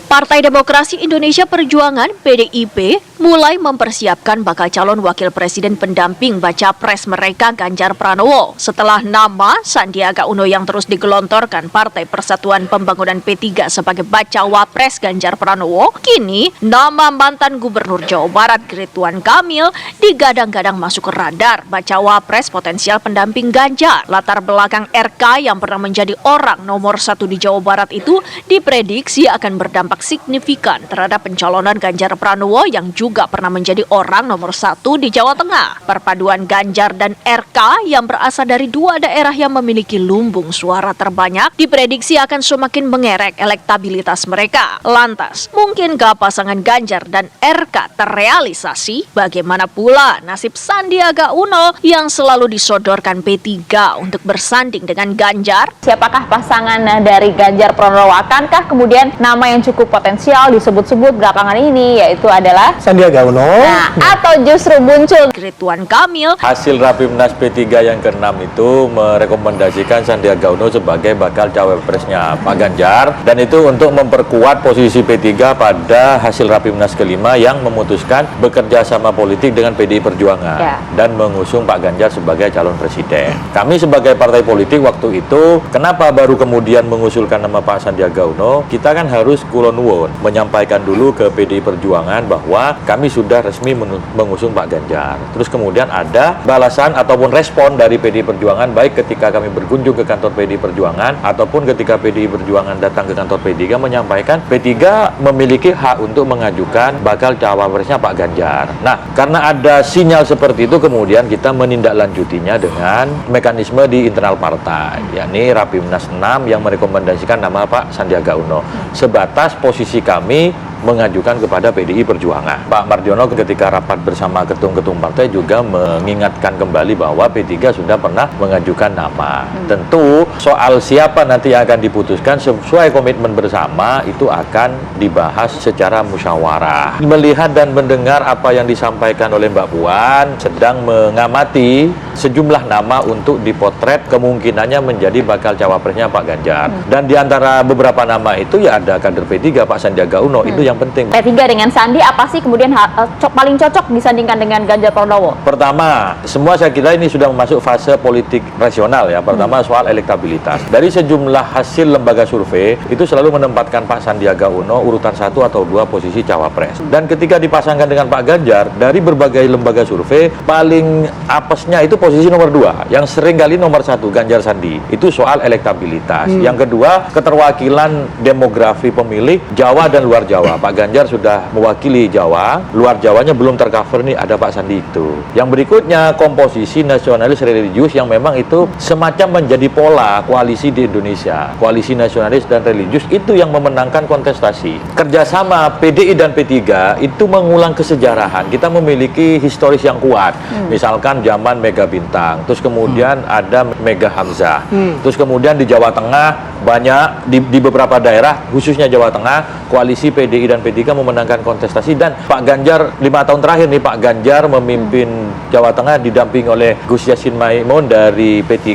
Partai Demokrasi Indonesia Perjuangan (PDIP) mulai mempersiapkan bakal calon wakil presiden pendamping baca pres mereka Ganjar Pranowo setelah nama Sandiaga Uno yang terus digelontorkan Partai Persatuan Pembangunan P3 sebagai bacawa pres Ganjar Pranowo. Kini nama mantan Gubernur Jawa Barat Ridwan Kamil digadang-gadang masuk ke radar bacawa pres potensial pendamping Ganjar. Latar belakang RK yang pernah menjadi orang nomor 1 di Jawa Barat itu diprediksi akan berdampak signifikan terhadap pencalonan Ganjar Pranowo yang juga pernah menjadi orang nomor 1 di Jawa Tengah. Perpaduan Ganjar dan RK yang berasal dari dua daerah yang memiliki lumbung suara terbanyak diprediksi akan semakin mengerek elektabilitas mereka. Lantas, mungkinkah pasangan Ganjar dan RK terrealisasi? Bagaimana pula nasib Sandiaga Uno yang selalu disodorkan P3 untuk bersanding dengan Ganjar? Siapakah pasangan dari Ganjar Pranowo? Akankah kemudian nama yang cukup potensial disebut-sebut belakangan ini yaitu adalah Sandiaga Uno. Nah, atau justru muncul Ridwan Kamil. Hasil Rapimnas P3 yang ke-6 itu merekomendasikan Sandiaga Uno sebagai bakal cawapresnya Pak Ganjar, dan itu untuk memperkuat posisi P3 pada hasil Rapimnas ke-5 yang memutuskan bekerja sama politik dengan PDI Perjuangan dan mengusung Pak Ganjar sebagai calon presiden. Kami sebagai partai politik waktu itu, kenapa baru kemudian mengusulkan nama Pak Sandiaga Uno? Kita kan harus kulon nuwun menyampaikan dulu ke PDI Perjuangan bahwa kami sudah resmi mengusung Pak Ganjar. Terus kemudian ada balasan ataupun respon dari PDI Perjuangan, baik ketika kami berkunjung ke kantor PDI Perjuangan ataupun ketika PDI Perjuangan datang ke kantor P3 menyampaikan P3 memiliki hak untuk mengajukan bakal cawapresnya Pak Ganjar. Nah, karena ada sinyal seperti itu, kemudian kita menindaklanjutinya dengan mekanisme di internal partai, yakni Rapimnas 6 yang merekomendasikan nama Pak Sandiaga Uno. Sebatas posisi kami mengajukan kepada PDI Perjuangan. Pak Mardiono ketika rapat bersama ketum-ketum partai juga mengingatkan kembali bahwa P3 sudah pernah mengajukan nama. Tentu soal siapa nanti yang akan diputuskan sesuai komitmen bersama itu akan dibahas secara musyawarah. Melihat dan mendengar apa yang disampaikan oleh Mbak Puan, sedang mengamati sejumlah nama untuk dipotret kemungkinannya menjadi bakal cawapresnya Pak Ganjar. Dan di antara beberapa nama itu ya ada kader P3 Pak Sandiaga Uno. Itu yang penting. P3 dengan Sandi apa sih kemudian paling cocok disandingkan dengan Ganjar Pranowo? Pertama, semua saya kira ini sudah masuk fase politik rasional ya. Pertama soal elektabilitas. Dari sejumlah hasil lembaga survei itu selalu menempatkan Pak Sandiaga Uno urutan 1 atau 2 posisi cawapres. Dan ketika dipasangkan dengan Pak Ganjar, dari berbagai lembaga survei paling apesnya itu posisi nomor 2, yang sering kali nomor 1 Ganjar Sandi. Itu soal elektabilitas. Yang kedua, keterwakilan demografi pemilih Jawa dan luar Jawa. Pak Ganjar sudah mewakili Jawa, luar Jawanya belum tercover nih, ada Pak Sandi itu. Yang berikutnya komposisi nasionalis religius yang memang itu semacam menjadi pola koalisi di Indonesia. Koalisi nasionalis dan religius itu yang memenangkan kontestasi. Kerjasama PDI dan P3 itu mengulang kesejarahan. Kita memiliki historis yang kuat. Misalkan zaman Mega Bintang, terus kemudian ada Mega Hamzah, terus kemudian di Jawa Tengah banyak di beberapa daerah khususnya Jawa Tengah koalisi PDI dan P3 memenangkan kontestasi, dan Pak Ganjar 5 tahun terakhir nih Pak Ganjar memimpin Jawa Tengah didamping oleh Gus Yassin Maimun dari P3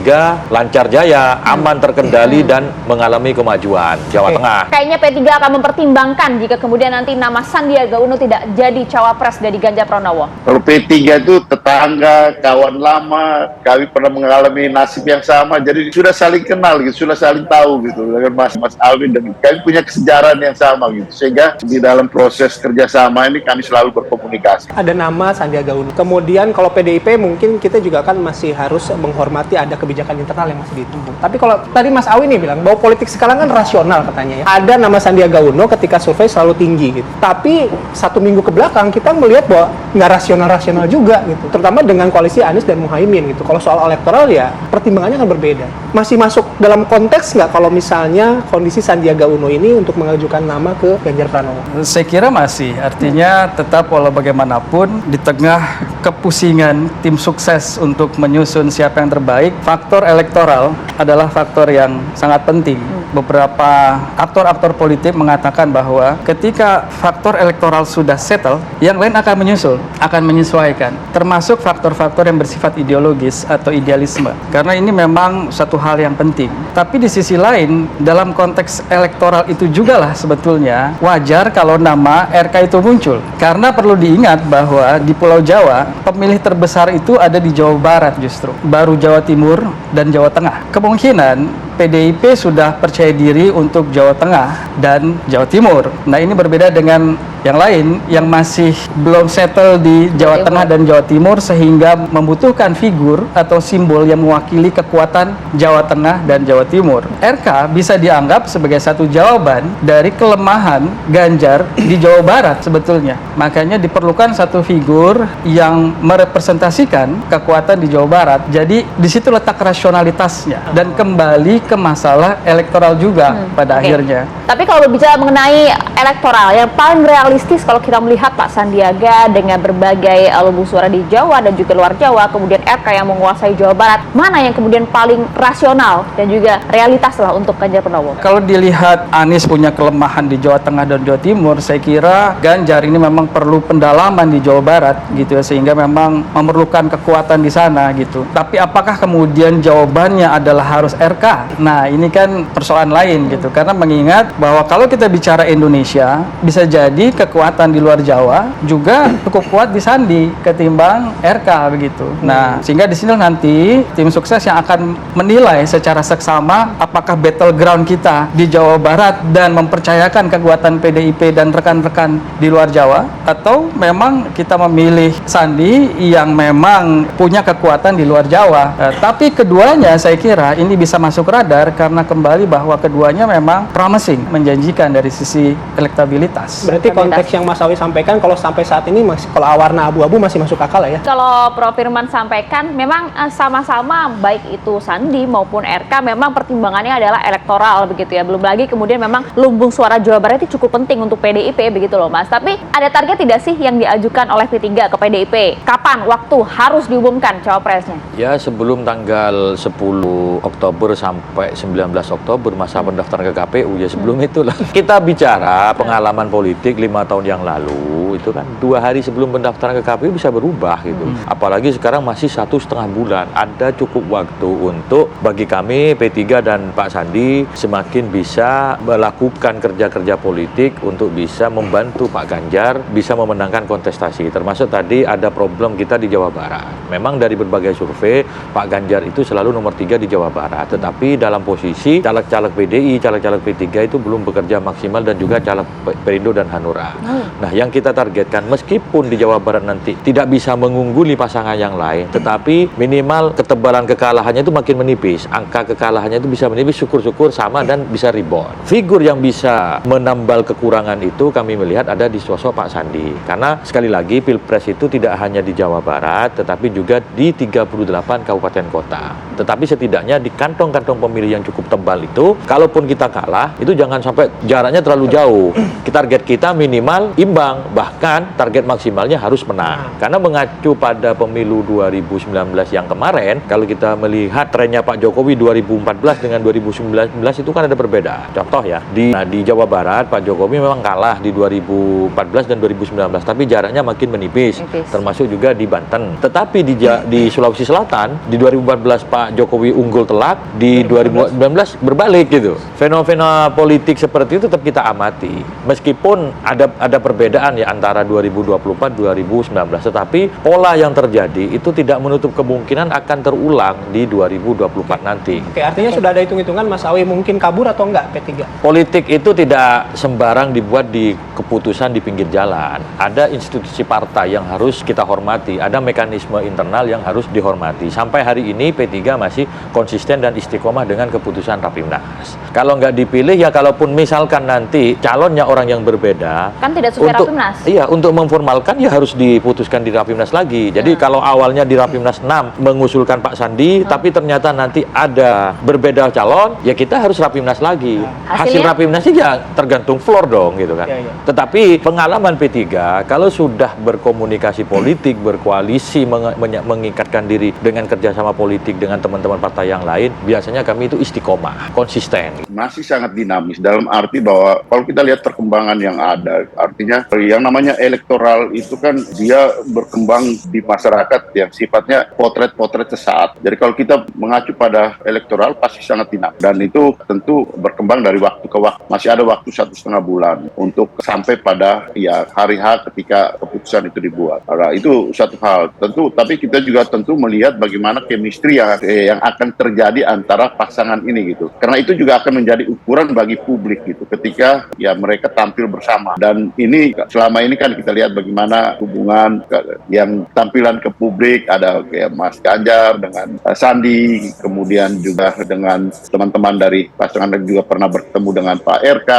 lancar jaya, aman terkendali dan mengalami kemajuan Jawa Tengah. Kayaknya P3 akan mempertimbangkan jika kemudian nanti nama Sandiaga Uno tidak jadi cawapres dari Ganjar Pranowo. Kalau P3 itu tetangga, kawan lama, kami pernah mengalami nasib yang sama, jadi sudah saling kenal gitu, sudah saling tahu gitu dengan Mas Alvin, dan kami punya kesejarahan yang sama gitu, sehingga di dalam proses kerjasama ini kami selalu berkomunikasi. Ada nama Sandiaga Uno. Kemudian kalau PDIP mungkin kita juga kan masih harus menghormati ada kebijakan internal yang masih ditempuh. Tapi kalau tadi Mas Awi nih bilang bahwa politik sekarang kan rasional katanya ya. Ada nama Sandiaga Uno ketika survei selalu tinggi gitu. Tapi 1 minggu ke belakang kita melihat bahwa nggak rasional-rasional juga gitu. Terutama dengan koalisi Anies dan Muhaimin gitu. Kalau soal elektoral ya pertimbangannya kan berbeda. Masih masuk dalam konteks nggak kalau misalnya kondisi Sandiaga Uno ini untuk mengajukan nama ke Ganjar Pranowo? Saya kira masih, artinya tetap walau bagaimanapun di tengah kepusingan tim sukses untuk menyusun siapa yang terbaik, faktor elektoral adalah faktor yang sangat penting. beberapa aktor-aktor politik mengatakan bahwa ketika faktor elektoral sudah settle, yang lain akan menyusul, akan menyesuaikan, termasuk faktor-faktor yang bersifat ideologis atau idealisme. Karena ini memang satu hal yang penting. Tapi di sisi lain, dalam konteks elektoral itu juga lah sebetulnya wajar kalau nama RK itu muncul. Karena perlu diingat bahwa di Pulau Jawa, pemilih terbesar itu ada di Jawa Barat justru, baru Jawa Timur dan Jawa Tengah. Kemungkinan PDIP sudah percaya diri untuk Jawa Tengah dan Jawa Timur. Nah, ini berbeda dengan yang lain yang masih belum settle di Jawa Tengah dan Jawa Timur, sehingga membutuhkan figur atau simbol yang mewakili kekuatan Jawa Tengah dan Jawa Timur. RK bisa dianggap sebagai satu jawaban dari kelemahan Ganjar di Jawa Barat sebetulnya. Makanya diperlukan satu figur yang merepresentasikan kekuatan di Jawa Barat. Jadi di situ letak rasionalitasnya dan kembali ke masalah elektoral juga pada akhirnya. Tapi kalau berbicara mengenai elektoral, yang paling realistis kalau kita melihat Pak Sandiaga dengan berbagai lumbung suara di Jawa dan juga luar Jawa, kemudian RK yang menguasai Jawa Barat, mana yang kemudian paling rasional dan juga realitas lah untuk Ganjar Pranowo? Kalau dilihat Anies punya kelemahan di Jawa Tengah dan Jawa Timur, saya kira Ganjar ini memang perlu pendalaman di Jawa Barat gitu ya, sehingga memang memerlukan kekuatan di sana gitu. Tapi apakah kemudian jawabannya adalah harus RK? Nah, ini kan persoalan lain gitu, karena mengingat bahwa kalau kita bicara Indonesia, bisa jadi kekuatan di luar Jawa juga cukup kuat di Sandi ketimbang RK begitu. Nah, sehingga di sini nanti tim sukses yang akan menilai secara seksama apakah battleground kita di Jawa Barat dan mempercayakan kekuatan PDIP dan rekan-rekan di luar Jawa, atau memang kita memilih Sandi yang memang punya kekuatan di luar Jawa. Tapi keduanya saya kira ini bisa masuk radar karena kembali bahwa keduanya memang promising, menjanjikan dari sisi elektabilitas. Berarti konteks yang Mas Awi sampaikan kalau sampai saat ini masih, kalau warna abu-abu masih masuk akal ya? Kalau Prof. Firman sampaikan, memang sama-sama baik itu Sandi maupun RK memang pertimbangannya adalah elektoral begitu ya. Belum lagi kemudian memang lumbung suara Jawa Barat itu cukup penting untuk PDIP begitu loh Mas. Tapi ada target tidak sih yang diajukan oleh P3 ke PDIP? Kapan waktu harus diumumkan cawapresnya? Ya, sebelum tanggal 10 Oktober sampai 19 Oktober masa pendaftaran ke KPU, ya sebelum itulah. Kita bicara pengalaman politik 5 tahun yang lalu, itu kan 2 hari sebelum pendaftaran ke KPU bisa berubah gitu. Apalagi sekarang masih 1,5 bulan. Ada cukup waktu untuk bagi kami P3 dan Pak Sandi semakin bisa melakukan kerja-kerja politik untuk bisa membantu Pak Ganjar bisa memenangkan kontestasi. Termasuk tadi ada problem kita di Jawa Barat. Memang dari berbagai survei Pak Ganjar itu selalu nomor 3 di Jawa Barat. Tetapi dalam posisi caleg-caleg PDI, caleg-caleg P3 itu belum bekerja maksimal, dan juga caleg Perindo dan Hanura. Nah, yang kita targetkan meskipun di Jawa Barat nanti tidak bisa mengungguli pasangan yang lain, tetapi minimal ketebalan kekalahannya itu makin menipis. Angka kekalahannya itu bisa menipis, syukur-syukur sama dan bisa rebound. Figur yang bisa menambal kekurangan itu kami melihat ada di sosok Pak Sandi. Karena sekali lagi Pilpres itu tidak hanya di Jawa Barat, tetapi juga di 38 kabupaten kota. Tetapi setidaknya di kantong-kantong pemilih yang cukup tebal itu, kalaupun kita kalah, itu jangan sampai jaraknya terlalu jauh. Target kita minimal imbang, bahkan target maksimalnya harus menang. Karena mengacu pada pemilu 2019 yang kemarin, kalau kita melihat trennya Pak Jokowi 2014 dengan 2019 itu kan ada berbeda. Contoh ya, di Jawa Barat Pak Jokowi memang kalah di 2014 dan 2019, tapi jaraknya makin menipis. Termasuk juga di Banten. Tetapi di Sulawesi Selatan di 2014 Pak Jokowi unggul telak, di 2019 berbalik gitu. Fenomena politik seperti itu tetap kita amati. Meskipun ada perbedaan ya antara 2024-2019, tetapi pola yang terjadi itu tidak menutup kemungkinan akan terulang di 2024 nanti. Oke, artinya sudah ada hitung-hitungan Mas Awi mungkin kabur atau enggak P3? Politik itu tidak sembarang dibuat di keputusan di pinggir jalan. Ada institusi partai yang harus kita hormati, ada mekanisme internal yang harus dihormati. Sampai hari ini P3 masih konsisten dan istiqomah dengan keputusan Rapimnas. Kalau nggak dipilih ya, kalaupun misalkan nanti calonnya orang yang berbeda, kan tidak sesuai Rapimnas. Iya, untuk memformalkan ya harus diputuskan di Rapimnas lagi. Jadi kalau awalnya di Rapimnas 6 mengusulkan Pak Sandi, tapi ternyata nanti ada berbeda calon, ya kita harus Rapimnas lagi. Hasil Rapimnas ya tergantung floor dong gitu kan. Iya. Tetapi pengalaman P3 kalau sudah berkomunikasi politik, berkoalisi, mengikatkan diri dengan kerjasama politik dengan teman-teman partai yang lain, biasanya kami itu istiqomah, konsisten. Masih sangat dinamis dalam arti bahwa kalau kita lihat perkembangan yang ada, artinya yang namanya elektoral itu kan dia berkembang di masyarakat yang sifatnya potret-potret sesaat. Jadi kalau kita mengacu pada elektoral pasti sangat dinamis, dan itu tentu berkembang dari waktu ke waktu. Masih ada waktu 1,5 bulan untuk sampai pada ya hari H ketika keputusan itu dibuat. Nah, itu satu hal tentu, tapi kita juga tentu melihat bagaimana chemistry yang akan terjadi antara pasangan ini gitu. Karena itu juga akan menjadi ukuran bagi publik gitu ketika ya mereka tampil bersama. Dan ini selama ini kan kita lihat bagaimana hubungan yang tampilan ke publik ada kayak Mas Ganjar dengan Sandi, kemudian juga dengan teman-teman dari pasangan yang juga pernah bertemu dengan Pak RK.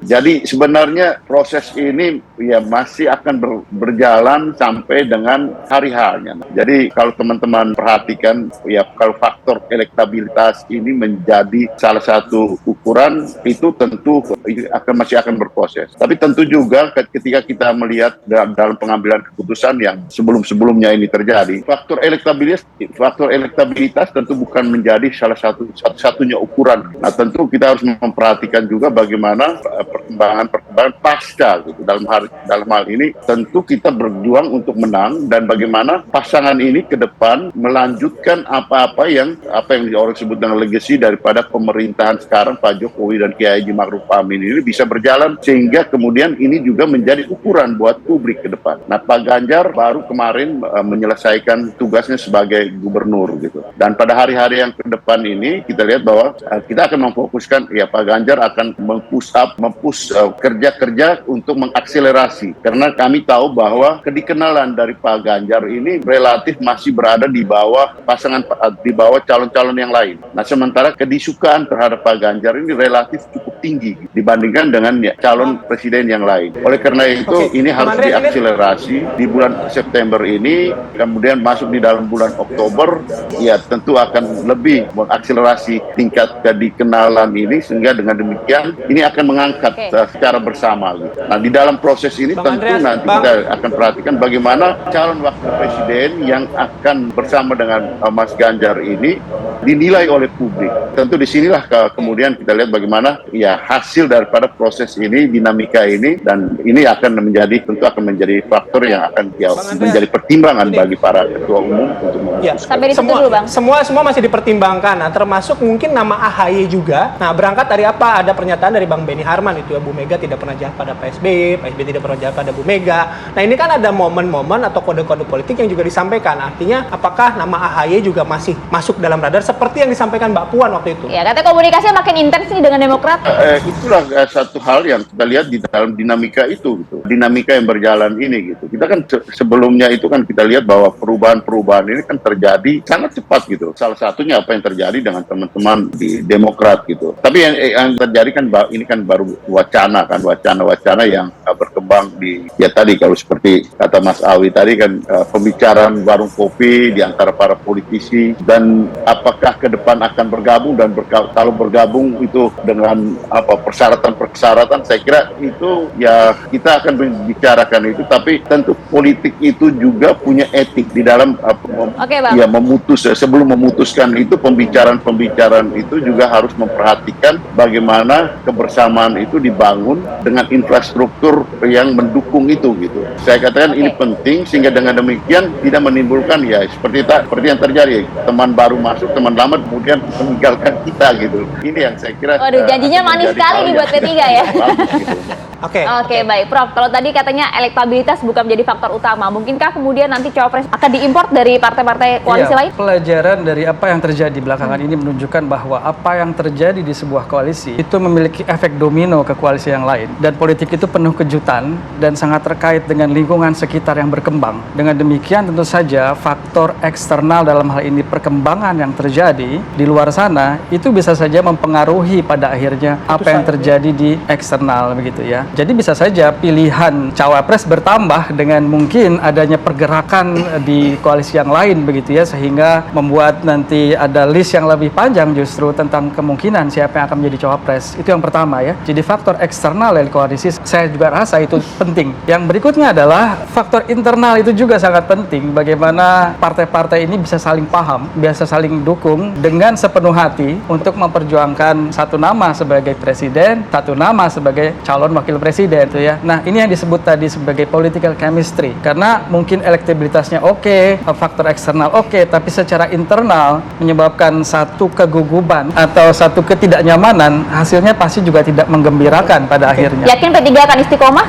Jadi sebenarnya proses ini ya masih akan berjalan sampai dengan hari H-nya. Jadi kalau teman-teman perhatikan ya kalau faktor elektabilitas ini menjadi salah satu ukuran, itu tentu masih akan berproses. Tapi tentu juga ketika kita melihat dalam pengambilan keputusan yang sebelum-sebelumnya ini terjadi, faktor elektabilitas tentu bukan menjadi satu-satunya ukuran. Nah, tentu kita harus memperhatikan juga bagaimana perkembangan pasca gitu. Dalam hal ini tentu kita berjuang untuk menang, dan bagaimana pasangan ini ke depan melanjutkan apa yang orang sebut dengan legacy daripada pemerintahan sekarang Pak Jokowi dan Kiai Haji Ma'ruf Amin ini bisa berjalan, sehingga kemudian ini juga menjadi ukuran buat publik ke depan. Nah, Pak Ganjar baru kemarin menyelesaikan tugasnya sebagai gubernur gitu, dan pada hari-hari yang ke depan ini kita lihat bahwa kita akan memfokuskan ya Pak Ganjar akan mempush kerja-kerja untuk mengakselerasi, karena kami tahu bahwa kedikenalan dari Pak Ganjar ini relatif masih berada di bawah calon-calon yang lain. Nah, sementara kedisukaan terhadap Pak Ganjar ini relatif cukup tinggi dibandingkan dengan calon presiden yang lain. Oleh karena itu ini harus diakselerasi di bulan September ini, kemudian masuk di dalam bulan Oktober ya tentu akan lebih mengakselerasi tingkat kedikenalan ini, sehingga dengan demikian ini akan mengangkat secara bersama. Nah, di dalam proses ini nanti kita akan perhatikan bagaimana calon wakil presiden yang akan bersama dengan Mas Ganjar ini dinilai oleh publik. Tentu disinilah kemudian kita lihat bagaimana ya hasil daripada proses ini, dinamika ini, dan ini akan menjadi faktor yang akan menjadi pertimbangan bagi para ketua umum untuk memutuskan. Sampai di situ dulu, Bang. Semua masih dipertimbangkan. Nah, termasuk mungkin nama AHY juga. Nah, berangkat dari apa? Ada pernyataan dari Bang Benny Harman itu ya, Bu Mega tidak pernah jahat pada Pak SBY tidak pernah jahat pada Bu Mega. Nah, ini kan ada momen-momen atau kode-kode politik yang juga disampaikan. Artinya apakah nama AHY juga masih masuk dalam radar seperti yang disampaikan Mbak Puan waktu itu? Ya, katanya komunikasinya makin intens nih dengan Demokrat. Itulah satu hal yang kita lihat di dalam dinamika itu gitu. Dinamika yang berjalan ini gitu. Kita kan sebelumnya itu kan kita lihat bahwa perubahan-perubahan ini kan terjadi sangat cepat gitu. Salah satunya apa yang terjadi dengan teman-teman di Demokrat gitu. Tapi yang terjadi kan ini kan baru wacana yang berkembang di tadi kalau seperti kata Mas Awi tadi kan pembicaraan warung kopi di antara para politisi, dan apakah ke depan akan bergabung, dan kalau bergabung itu dengan persyaratan saya kira itu ya kita akan membicarakan itu, tapi tentu politik itu juga punya etik di dalam sebelum memutuskan itu pembicaraan itu juga harus memperhatikan bagaimana kebersamaan itu dibangun dengan infrastruktur yang mendukung itu gitu. Saya katakan ini penting, sehingga dengan demikian tidak menimbulkan ya seperti yang terjadi, teman baru masuk, teman lama kemudian meninggalkan kita gitu. Ini yang saya kira janjinya manis sekali nih buat P3 ya. Oke, baik Prof. Kalau tadi katanya elektabilitas bukan menjadi faktor utama, mungkinkah kemudian nanti cawapres akan diimpor dari partai-partai koalisi lain? Pelajaran dari apa yang terjadi belakangan ini menunjukkan bahwa apa yang terjadi di sebuah koalisi itu memiliki efek domino ke koalisi yang lain, dan politik itu penuh kejutan dan sangat terkait dengan lingkungan sekitar yang berkembang. Dengan demikian tentu saja faktor eksternal dalam hal ini perkembangan yang terjadi di luar sana itu bisa saja mempengaruhi pada akhirnya apa yang terjadi di eksternal begitu ya. Jadi bisa saja pilihan cawapres bertambah dengan mungkin adanya pergerakan di koalisi yang lain begitu ya, sehingga membuat nanti ada list yang lebih panjang justru tentang kemungkinan siapa yang akan menjadi cawapres. Itu yang pertama ya. Jadi faktor eksternal dari koalisi saya juga rasa itu penting. Yang berikutnya adalah faktor internal itu juga sangat penting. Bagaimana partai-partai ini bisa saling paham, bisa saling dukung dengan sepenuh hati untuk memperjuangkan satu nama sebagai presiden, satu nama sebagai calon wakil presiden itu ya. Nah, ini yang disebut tadi sebagai political chemistry. Karena mungkin elektabilitasnya oke, faktor eksternal oke, tapi secara internal menyebabkan satu keguguban atau satu ketidaknyamanan, hasilnya pasti juga tidak menggembirakan pada akhirnya. Yakin P3 akan istiqomah?